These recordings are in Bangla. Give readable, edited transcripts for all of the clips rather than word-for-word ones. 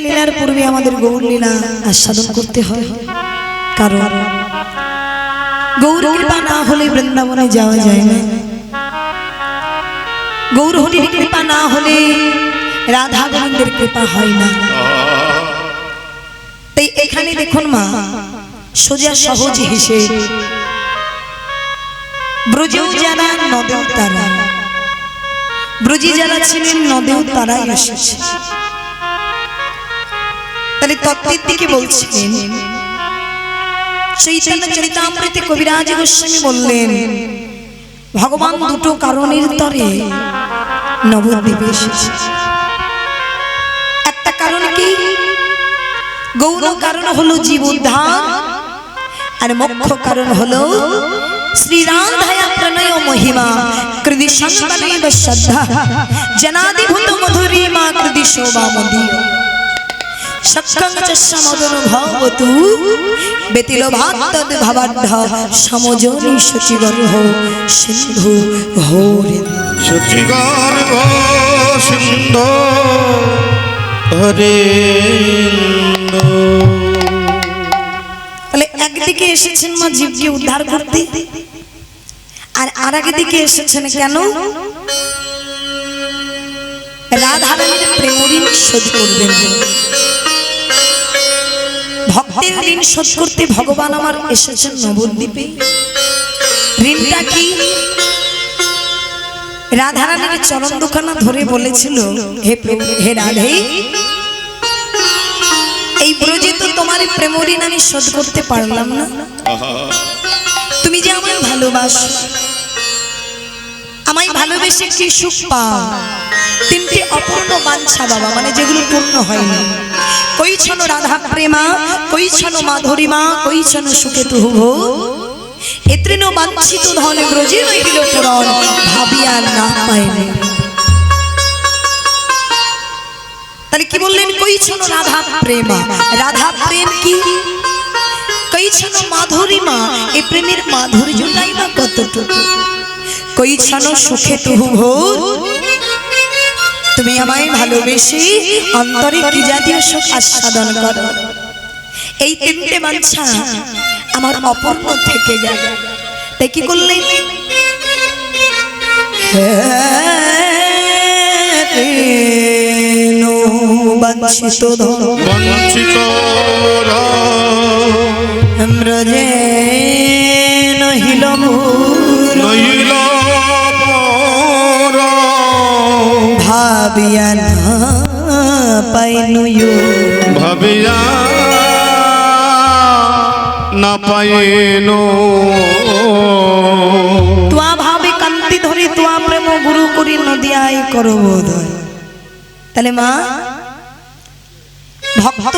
লীলার পূর্বে আমাদের গৌর লীলা আস্বাদন করতে হয়, কারণ গৌর কৃপা না হলে বৃন্দাবনে যাওয়া যায় না। গৌর হরির কৃপা না হলে রাধা গোবিন্দের কৃপা হয় না। তাই এখানে দেখুন মা সোজা সহজ হেসে ব্রজেও যারা নদেও তারা, ব্রজে যারা ছিলেন নদেও তারাই এসেছে। তাহলে তত্ত্বের দিকে বলছিলেন চৈতন্য চরিতামৃতে কবিরাজ গোস্বামী বললেন ভগবান দুটো কারণের তরে নবদ্বীপে এসেছে। একটা কারণ কি? গৌণ কারণ হলো জীব উদ্ধার, আর মুখ্য কারণ হলো শ্রীরাধায়া প্রণয় মহিমা কৃদি সন্তানেব শ্রদ্ধা জনাদিভূত মধুরিমা কৃদি শোভা মদীয় সক্ষং চমদন ভবতু বেতিল ভাতদ ভবাঢ্য সমজনি সচিগর্ভ সিন্ধু হরে সচিগর্ভ সিন্ধু হরে। তাহলে একদিকে এসেছেন মা জীবকে উদ্ধার করতে, আর আরেক দিকে এসেছেন কেন? রাধারানীর প্রেম ঋণ শোধ করবেন। ভক্তের ঋণ শোধ করতে ভগবান আমার এসেছেন নবদ্বীপে। ঋণটা কি? রাধারানীর চরণ দুখানা ধরে বলেছিল হে প্রভু, হে রাধে, এই ব্রজে তো তোমার প্রেম ঋণ আমি শোধ করতে পারলাম না। তুমি যে আমায় ভালোবাসো, আমায় ভালোবেসে কি সুখ পাও? তিনটি অপূর্ণ বাঞ্ছা বাবা, মানে যেগুলো পূর্ণ হয়নি। কইছন রাধা প্রেমা, কইছন মাধুরিমা, কইছন সুখে তুহ এতৃণ বাঞ্ছিত ধন ব্রজে রইল পুরন ভাবিয়া না পাইনি। তাহলে কি বললেন? কইছন রাধা প্রেমা, রাধা প্রেম কি? কইছন মাধুরিমা, এই প্রেমের মাধুর্যটাই বা কতটুকু? কইছন সুখে তুহু ভোর, তুমি আমায় ভালোবেসে অন্তরে কি জাতীয় সুখ আস্বাদন করো। এই তিনটে বাঞ্ছা আমার অপূর্ণ থেকে গেল। তাই কি করলেন? বঞ্চিত বঞ্চিত ব্রজে নহিল নহিল ভাবিয়া না পাইনু, ভাবিয়া না পাইনু। তুয়া ভাবে কান্তি ধরি তুয়া প্রেম গুরু করি নদিয়াই করো বোধয়। তাহলে মা ভক্ত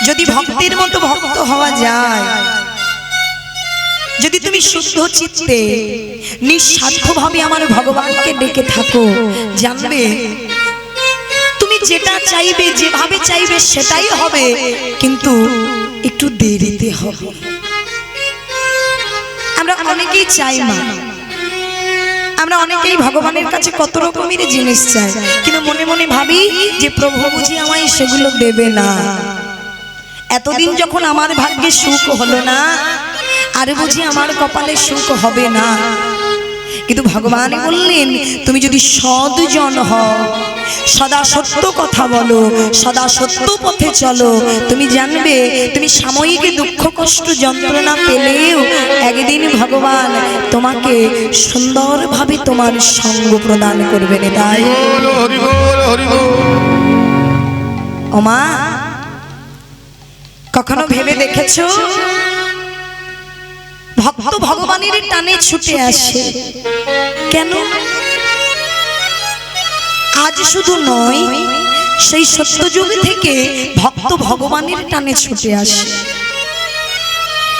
যদি ভক্তের মতো ভক্ত হওয়া যায়, যদি তুমি শুদ্ধ চিত্তে নিঃস্বার্থভাবে আমার ভগবানকে ডেকে থাকো, জানবে তুমি যেটা চাইবে, যেভাবে চাইবে সেটাই হবে, কিন্তু একটু দেরিতে হবে। আমরা অনেকেই চাই মা, আমরা অনেকেই ভগবানের কাছে কত রকমের জিনিস চাই, কিন্তু মনে মনে ভাবি যে প্রভু বুঝি আমায় সেগুলো দেবে না। এতদিন যখন আমার ভাগ্যে সুখ হলো না, আর বুঝি আমার কপালে সুখ হবে না। কিন্তু ভগবান বললেন তুমি যদি সৎজন হও, সদা সত্য কথা বলো, সদা সত্য পথে চলো, তুমি জানবে তুমি সাময়িক দুঃখ কষ্ট যন্ত্রণা পেলেও একদিন ভগবান তোমাকে সুন্দরভাবে তোমার সঙ্গ প্রদান করবেন। তাই ও মা, কখনো ভেবে দেখেছো ভক্ত ভগবানের টানে ছুটে আসে কেন? আজ শুধু নয়, সেই সত্যযুগ থেকে ভক্ত ভগবানের টানে ছুটে আসে।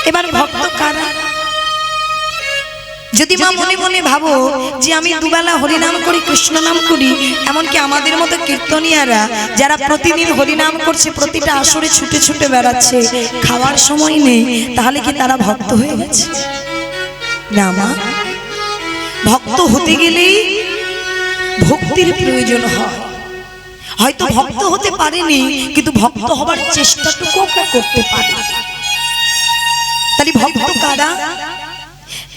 এবার ভক্ত কারা? যদি মা মনে মনে ভাবো যে আমি দুবেলা হরিনাম করি, কৃষ্ণ নাম করি, এমনকি আমাদের মতো কীর্তনিয়ারা যারা প্রতিদিন হরিনাম করছে, প্রতিটা আসরে ছুটে ছুটে বেড়াচ্ছে, খাওয়ার সময় নেই, তাহলে কি তারা ভক্ত হয়ে গেছে? না মা, ভক্ত হতে গেলে ভক্তির প্রয়োজন হয়। হয়তো ভক্ত হতে পারেনি, কিন্তু ভক্ত হবার চেষ্টাটুকু করতে পারে। তাহলে ভক্ত কারা?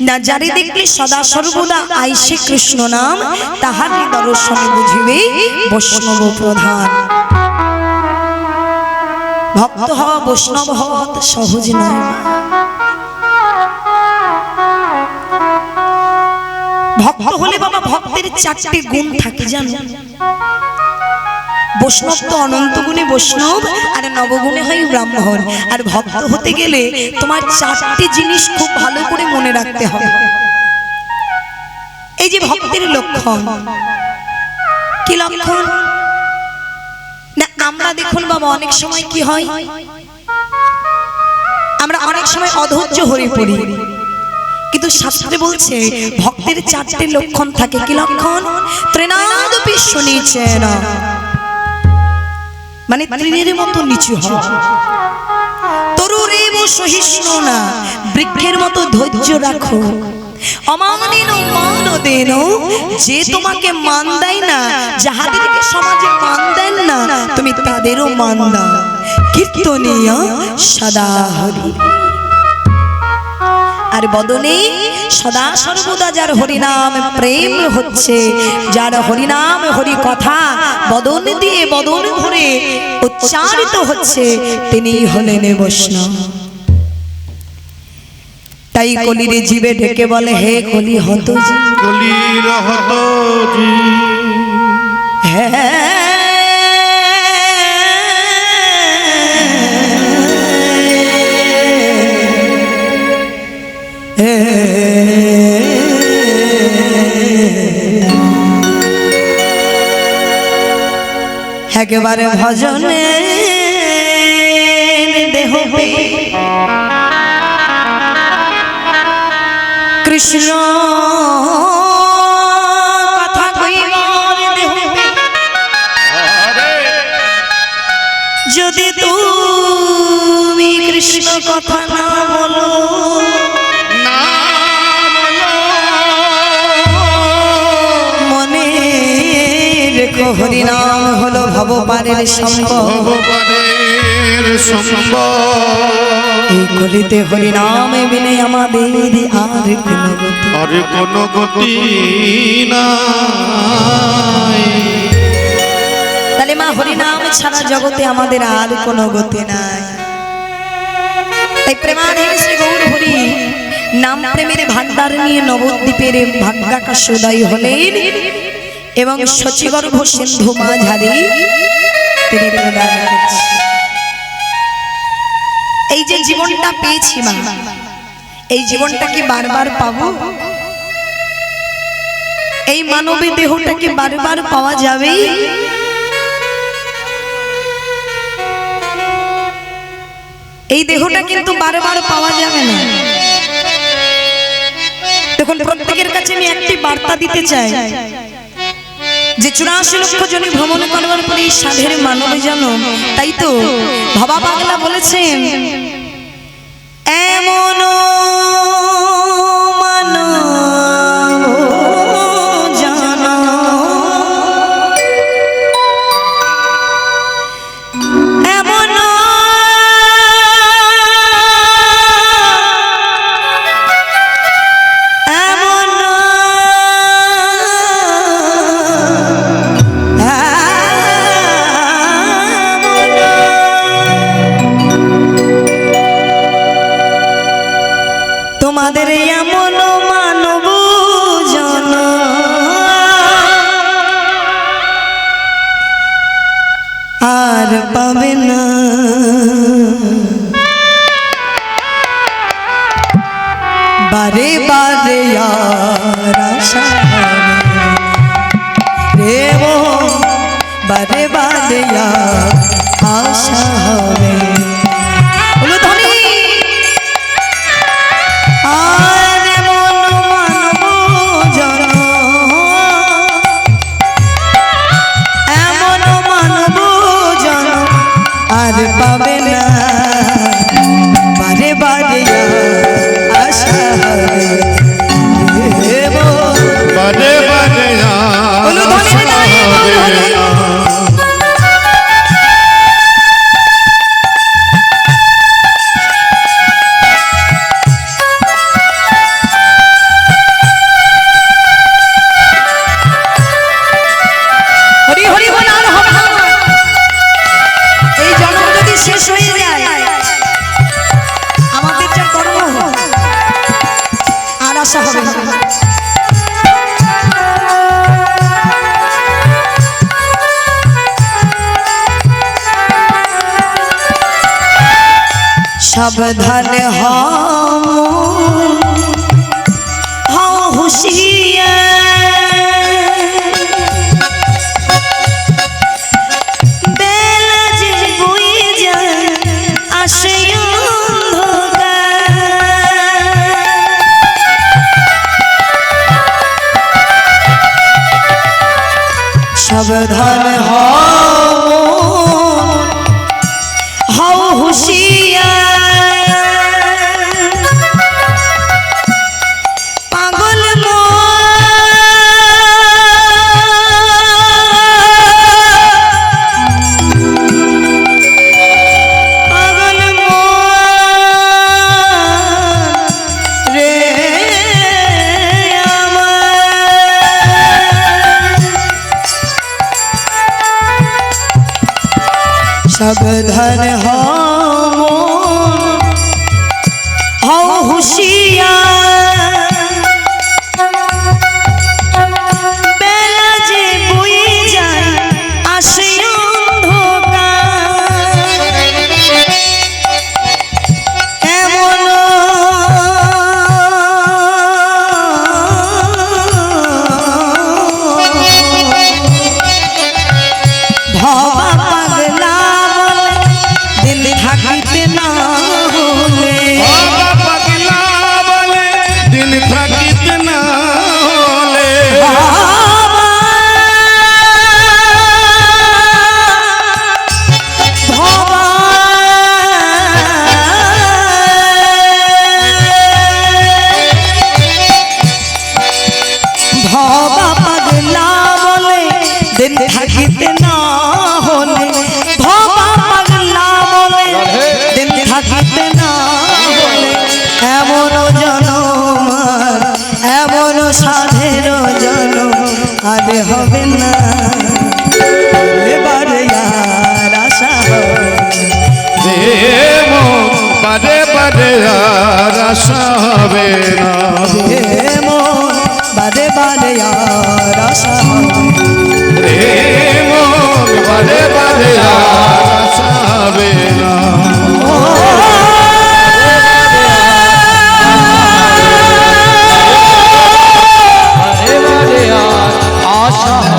না যারে দেখলে সদা সর্বদা আইসে কৃষ্ণ নাম, তাহার দর্শনে বুঝিবে বৈষ্ণব প্রধান। ভক্ত হওয়া, বৈষ্ণব হওয়া সহজ নয়। ভক্ত হলে বাবা ভক্তের 4টে গুণ থাকে জানো। বৈষ্ণব তো অনন্ত গুণে বৈষ্ণব, আর নবগুণে হয় ব্রাহ্মণ। আর ভক্ত হতে গেলে তোমার 4টে জিনিস খুব ভালো করে মনে রাখতে হবে। এই যে ভক্তের লক্ষণ, কি লক্ষণ? না আমরা দেখুন বাবা অনেক সময় কি হয়, আমরা অনেক সময় অধৈর্য হয়ে পড়ি, কিন্তু শাস্ত্রে বলছে ভক্তের 4টে লক্ষণ থাকে। কি লক্ষণ? ত্রিনাদপি শুনিছেন, মানে তৃণের মতো নিচু হও, তরুরেব সহিষ্ণু না, বৃক্ষের মতো ধৈর্য রাখো, অমানিন মান দেন, যে তোমাকে মান দেয় না, যাহাদেরকে সমাজে মান দেন না, তুমি তাদেরও মান দাও, কীর্তনীয় সদা হরি। আর বদনে সদা সর্বদা যার হরিনাম প্রেম হচ্ছে, যার হরিনাম হরি কথা বদন দিয়ে বদন ভরে উচ্চারিত হচ্ছে, তিনি হলেন বৈষ্ণব। তাই কলির জীবে ঢেকে বলে, হে কলি হত জি, কলির হত জি, হ্যাঁ একেবারে ভজনে দেহ কৃষ্ণ কথা কইবার দেহ, যদি তুমি কৃষ্ণ কথা না বলো, মনে রেখো হরিনাম হলো ভবপারের সম্ভব। এই কলিতে হরিনামে বিনে আমাদের আর কোনো গতি নাই। তাহলে মা হরিনাম ছাড়া জগতে আমাদের আর কোনো গতি নাই। তাই প্রেমাধীন শ্রী গৌর হরি নাম প্রেমের ভান্ডার নিয়ে নবদ্বীপের ভাগ্যাকাশ উদয় হলেন, এবং শচীগর্ভ সিন্ধু মাঝারি তিনি প্রদান করছেন। এই যে জীবনটা পেয়েছি মা, এই জীবনটা কি বারবার পাবো? এই মানবী দেহটা কি বারবার পাওয়া যাবে? এই দেহটা কিন্তু বারবার পাওয়া যাবে না। দেখুন প্রত্যেকের কাছে আমি একটি বার্তা দিতে চাই, যে 84 লক্ষ জনে ভ্রমণ করবার পরে এই সাধের মানব জনম। তাই তো বাবা পাগলা বলেছেন, এমন তোমাদের এমন মানব জন আর পাবে না, বারে বারে আর আশা রে মো, বারে বারে আর আশা হবে। আর পাবে না, বারে বারে আশা হবে, বারে বারে আশা হবে। সাবধান হও হুঁশিয়ার, বেলা যে বয়ে যায় আসে অন্ধকার। সাবধান হও হুঁশিয়ার, পাগল পাগল রে সাবধান হও হুঁশিয়ার, বেলা যে বয়ে যায় আসে অন্ধকার। এমন ভবা পাগলা দিল থাকিতে না হলে, বাবা পাগলা বলে দিন থাকিতে না হলে, ভবা পাগলা বলে দিন থাকিতে না হলে, ভবা পাগলা বলে দিন থাকিতে না হলে, এমন জনম এমন সাধের জনম আর হবে না। এবারে আর আশা বারে বারে আর আশা হবে না, বারে বারে আর আশা রে মন বারে বারে আর আশা হবে না।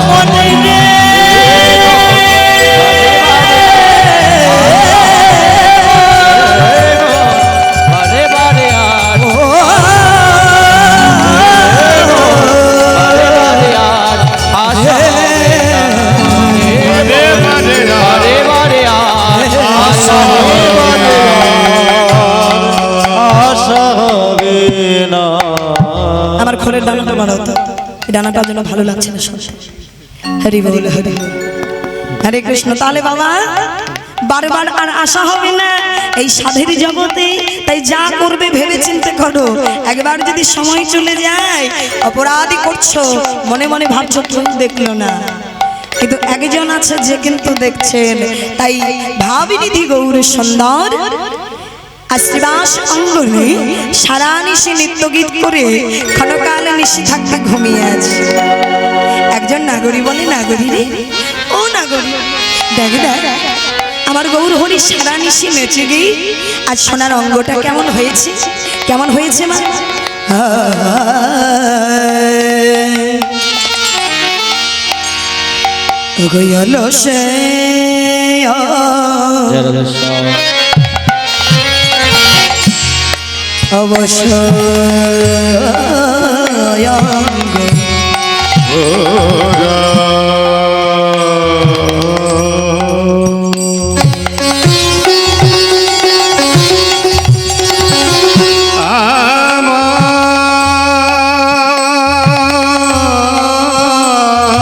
মনে রে আমার খোলের ডানাটা বাড়াও তো, এই ডানাটার জন্য ভালো লাগছে না শুনতে। হরি বল হরি বল, হরে কৃষ্ণ। তাহলে বাবা বারবার আর আশা হবে না এই সাধের জগতে, তাই যা করবে ভেবে চিন্তে করো। একবার যদি সময় চলে যায়, অপরাধী করছো, মনে মনে ভাবছো কেউ দেখলো না, কিন্তু একজন আছে যে কিন্তু দেখছেন। তাই ভাবিনিধি গৌর সুন্দর আর শ্রীবাস অঙ্গনে সারা নিশি নৃত্য গীত করে ক্ষণকালে নিশি থাকতে ঘুমিয়ে আছে। একজন নাগরী বলে, নাগরী রে ও নাগরী, দেখ দেখ আমার গৌর হরি সারা নিশি নেচে গিয়ে আজ সোনার অঙ্গটা কেমন হয়েছে, কেমন হয়েছে মা। গয়ল সে অবশ্য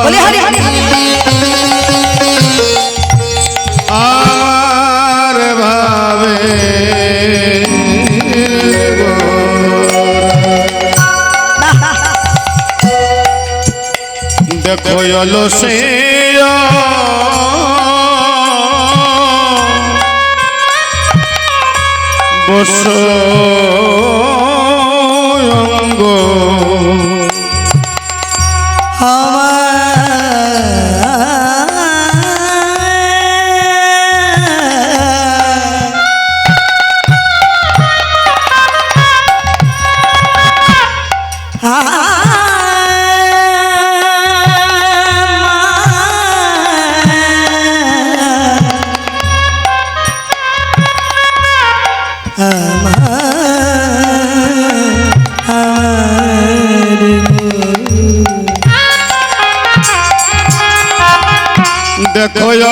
বলে হরি হরি হরি আমার ভাবে দেখো এলো সে বস অঙ্গ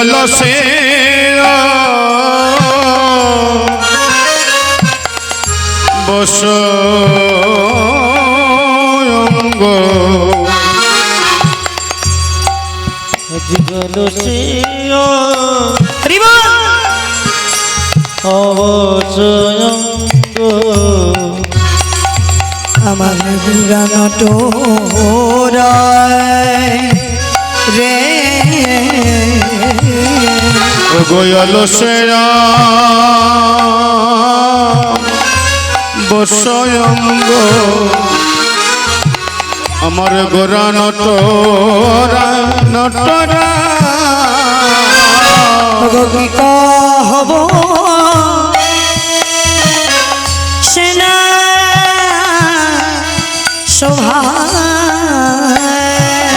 গয়ল সে বস অঙ্গ জীবন অবসয়ঙ্গ আমার গুরানট রে গয়ল সে বস অঙ্গ আমার গোরা নটরা নটরা কি হব সেনা শোভা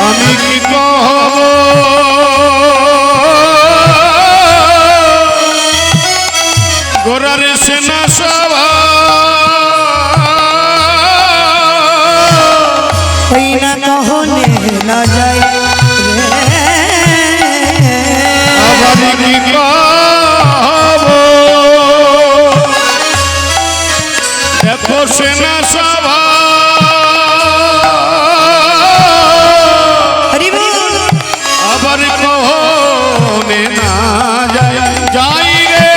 আমি কি কহব গোরার সেনা সভা হই না কহনে না যাই আবার কি কহব দেখো সেনা সভা আবার কহনে না যাই যাই রে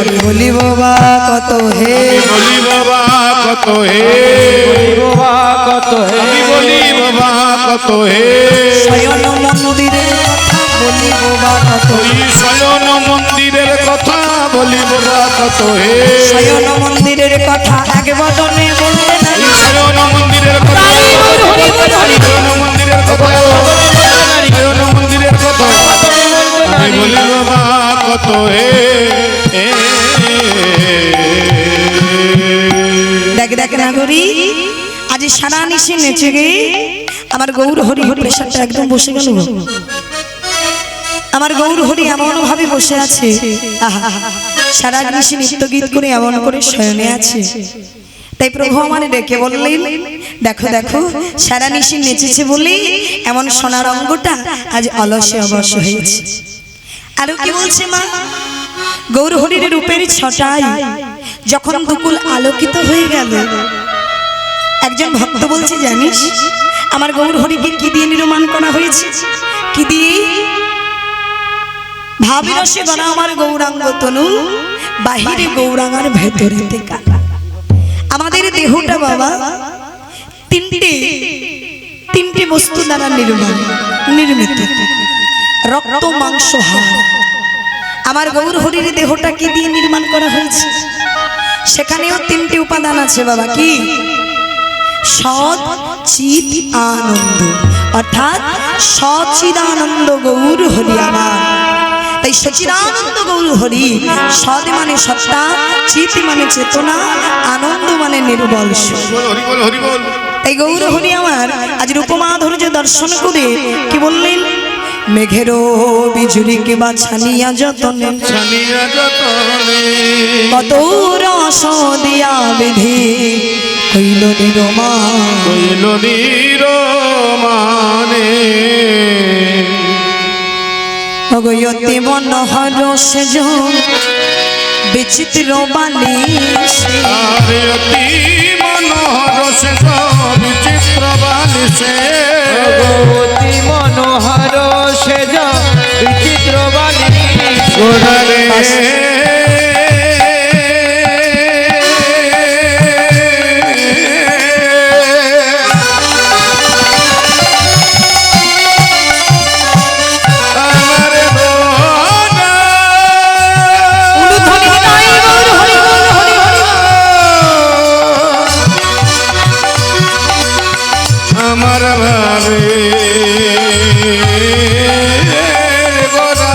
আমি বলি বাবা কত হে বলি বাবা কত হে বাবা কত হে আমি বলি বাবা কত হে শয়ন মন্দিরের কথা বলি বাবা কত ওই শয়ন মন্দিরের কথা বলি বাবা কত হে শয়ন মন্দিরের কথা এক বদনে বলতে নাই ওই শয়ন মন্দিরের কথা শয়ন মন্দিরের কথা শয়ন মন্দিরের কথা আমি বলি বাবা কত হে দেখ দেখ না করি আজ সারা নিশি নেচে গে আমার গৌর হরি প্রেশারটা একদম বসে গেল আমার গৌর হরি এমন ভাবে বসে আছে আহা, সারা নিশি নৃত্য গীত করে এমন করে শয়নে আছে তাই প্রভু আমার ডেকে বললেন দেখো দেখো সারা নিশি নেচেছে বলে এমন সোনার অঙ্গটা আজ অলসে অবশ্য হয়েছে আরো কি বলছে মা গৌর হরির রূপের ছটায় যখন দুকুল আলোকিত হয়ে গেল একজন ভক্ত বলছে জানিস আমার গৌর হরিকে কি দিয়ে নির্মাণ করা হয়েছে কি দিয়ে ভাবিরসে গড়া আমার গৌরাঙ্গ তনু বাহিরে গৌরাঙ্গার ভেতরেতে কাটা আমাদের দেহটা বাবা তিনটে বস্তু দ্বারা নির্মিত রক্ত মাংস হাড় আমার গৌর হরির দেহটা কি দিয়ে নির্মাণ করা হয়েছে সেখানেও তিনটি উপাদান আছে বাবা কি সৎ চিত আনন্দ অর্থাৎ সচিদানন্দ গৌর হরি আমার তাই সচিদানন্দ গৌর হরি সৎ মানে সত্তা চিত মানে চেতনা আনন্দ মানে নির্বল হরি বল হরি বল তাই গৌর হরি আমার আজ রূপমাধুর্য দর্শন করে কি বললেন মেঘেরও বিজুরি কিবা ছানিয়া যতনে ছানিয়া যতনে কত রস দিয়া বিধি কইল নিরমানে অগয়তে মনোহর সেজ বিচিত্র বালিশ আরে অতি মনোহর সে বিচিত্র বালিশে ভগবতী মনোহর সেজ বিচিত্র বাণী গোরারে আমার ভাবে গোরা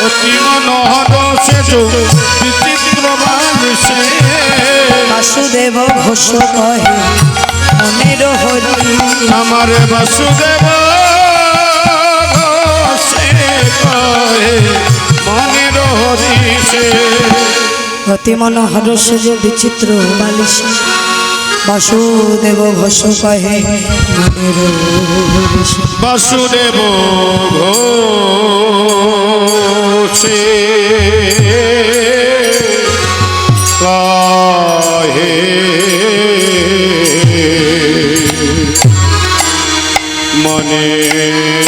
অতি মনোহর সেজ বিচিত্র বালিশে বাসুদেব ঘোষ কহে মনের হরি আমার বাসুদেব সে কহে মনের হরিষে অতি মনোহর সেজ বিচিত্র বালিশ বাসুদেব ঘোষ কহে মনের রসে। বাসুদেব ঘোষে কহে মনের